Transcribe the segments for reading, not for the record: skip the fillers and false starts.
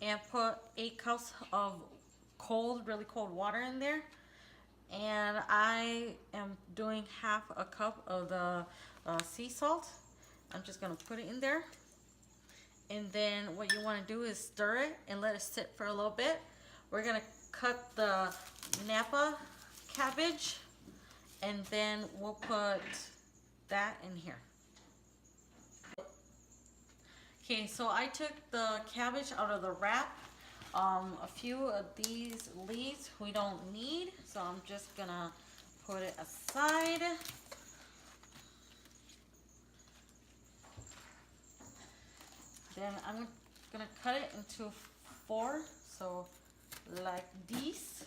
and put 8 cups of cold, really cold water in there. And I am doing half a cup of the sea salt. I'm just gonna put it in there. And then what you wanna do is stir it and let it sit for a little bit. We're gonna cut the Napa cabbage, and then we'll put that in here. Okay, so I took the cabbage out of the wrap. A few of these leaves we don't need, so I'm just gonna put it aside. Then I'm gonna cut it into 4, so like this.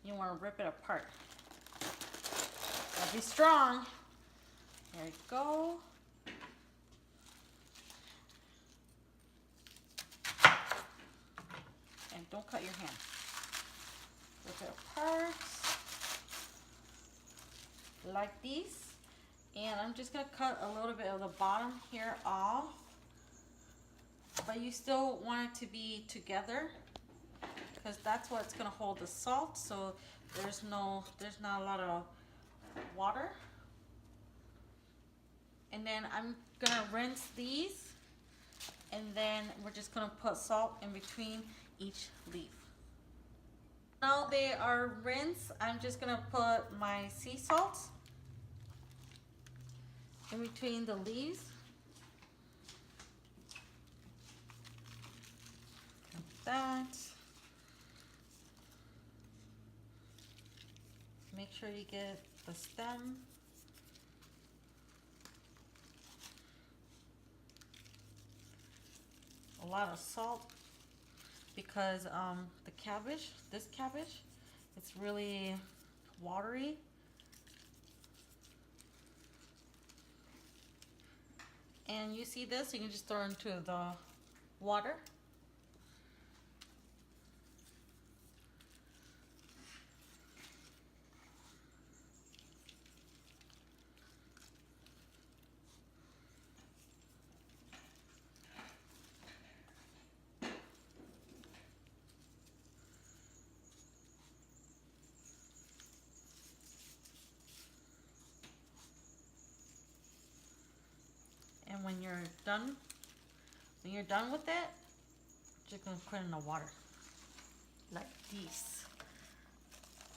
You wanna rip it apart. Now be strong. There you go. And don't cut your hand. Rip it apart like this. And I'm just gonna cut a little bit of the bottom here off. But you still want it to be together, because that's what's gonna hold the salt, so there's not a lot of water. And then I'm gonna rinse these, and then we're just gonna put salt in between each leaf. Now they are rinsed, I'm just gonna put my sea salt in between the leaves. Like that. Make sure you get the stem. A lot of salt, because the cabbage, this cabbage, it's really watery. And you see this, you can just throw it into the water. And when you're done with it, just gonna put it in the water like this,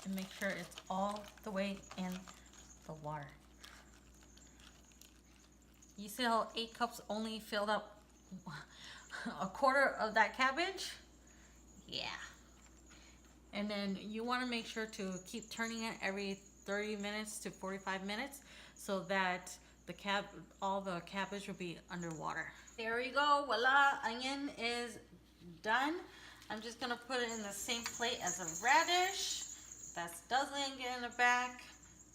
and make sure it's all the way in the water. You see how 8 cups only filled up a quarter of that cabbage? Yeah. And then you want to make sure to keep turning it every 30 minutes to 45 minutes, so that all the cabbage will be underwater. There we go, voila, onion is done. I'm just gonna put it in the same plate as the radish. That doesn't get in the back.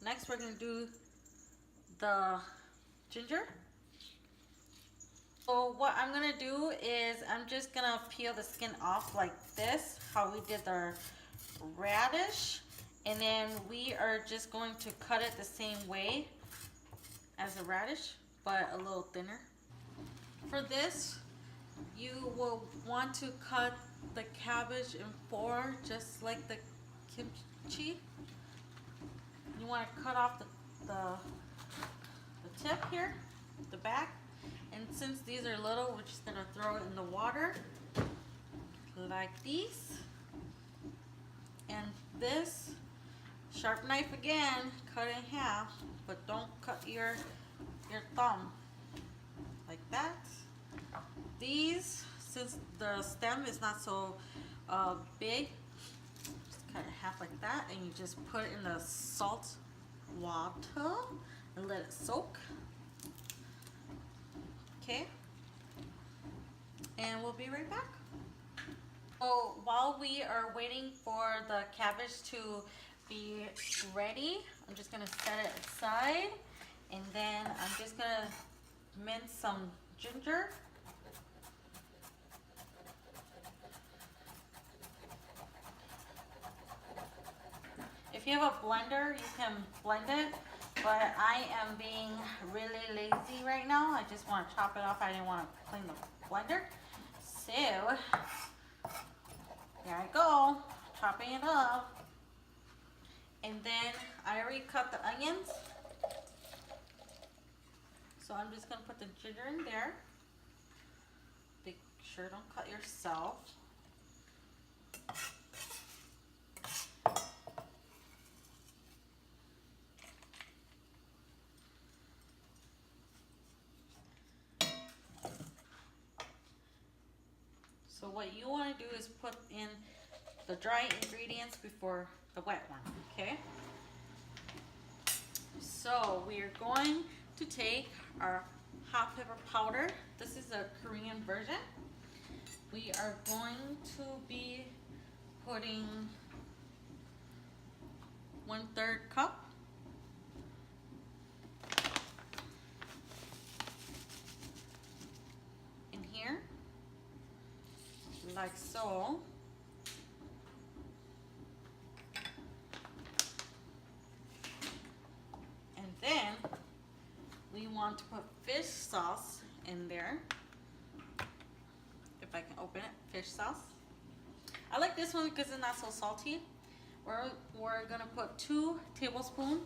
Next we're gonna do the ginger. So what I'm gonna do is I'm just gonna peel the skin off like this, how we did the radish. And then we are just going to cut it the same way as the radish, but a little thinner. For this, you will want to cut the cabbage in 4, just like the kimchi. You want to cut off the tip here, the back. And since these are little, we're just gonna throw it in the water like these. And this sharp knife again, cut in half, but don't cut your thumb, like that. These, since the stem is not so big, just cut it half like that, and you just put it in the salt water and let it soak. Okay, and we'll be right back. So while we are waiting for the cabbage to be ready, I'm just gonna set it aside, and then I'm just gonna mince some ginger. If you have a blender, you can blend it, But I am being really lazy right now. I just want to chop it off. I didn't want to clean the blender. So, here I go, chopping it up. And then I already cut the onions. So I'm just gonna put the ginger in there. Be sure don't cut yourself. So what you want to do is put in the dry ingredients before the wet one, okay? So we are going to take our hot pepper powder. This is a Korean version. We are going to be putting 1/3 cup. In here, like so. And then we want to put fish sauce in there. If I can open it, fish sauce. I like this one because it's not so salty. We're gonna put 2 tablespoons.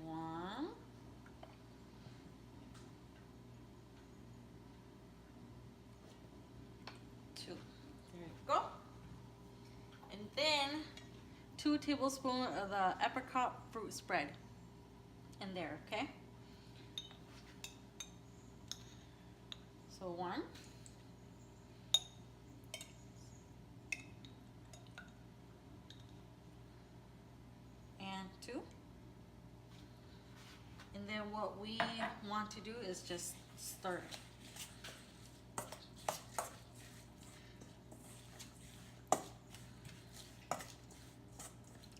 One. 2. There you go. And then 2 tablespoons of the apricot fruit spread in there, okay? So 1. And 2. And then what we want to do is just stir it.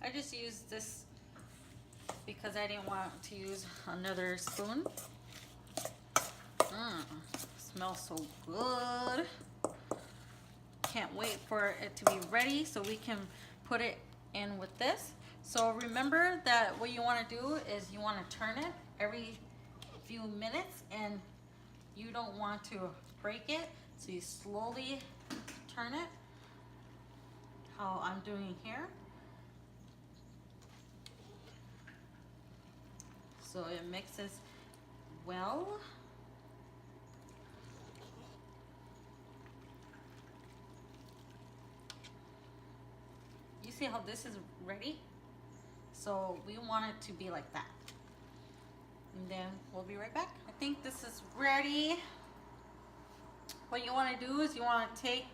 I just used this because I didn't want to use another spoon. Smells so good. Can't wait for it to be ready so we can put it in with this. So remember that what you want to do is you want to turn it every few minutes, and you don't want to break it, so you slowly turn it, how I'm doing here. So it mixes well. You see how this is ready? So we want it to be like that. And then we'll be right back. I think this is ready. What you want to do is you want to take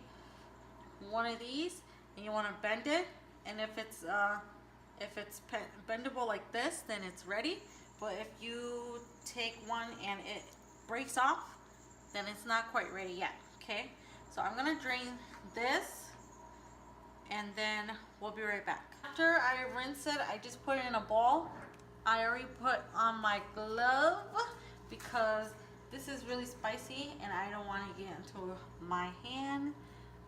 one of these and you want to bend it. And if it's bendable like this, then it's ready. But if you take one and it breaks off, then it's not quite ready yet, okay? So I'm gonna drain this and then we'll be right back. After I rinse it, I just put it in a bowl. I already put on my glove because this is really spicy and I don't want to get into my hand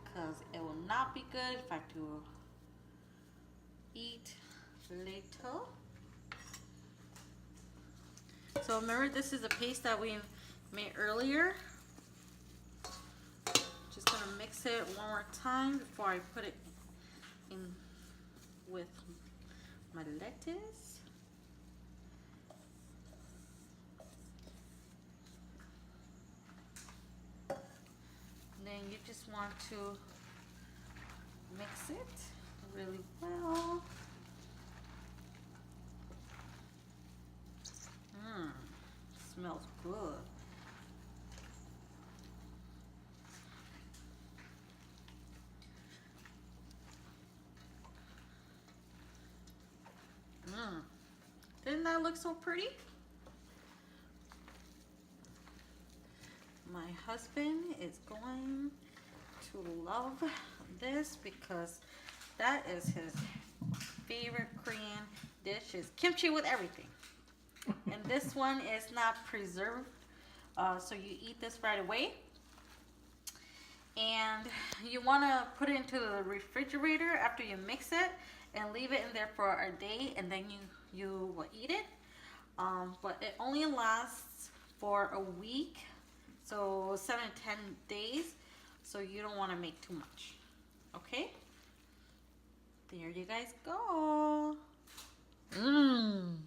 because it will not be good if I have to eat later. So remember, this is a paste that we made earlier. Just gonna mix it one more time before I put it in with my lettuce. And then you just want to mix it really well. Smells good. Didn't that look so pretty? My husband is going to love this because that is his favorite Korean dish, is kimchi with everything. And this one is not preserved, so you eat this right away. And you want to put it into the refrigerator after you mix it and leave it in there for a day, and then you will eat it. But it only lasts for a week, so 7 to 10 days. So you don't want to make too much. Okay? There you guys go. Mmm.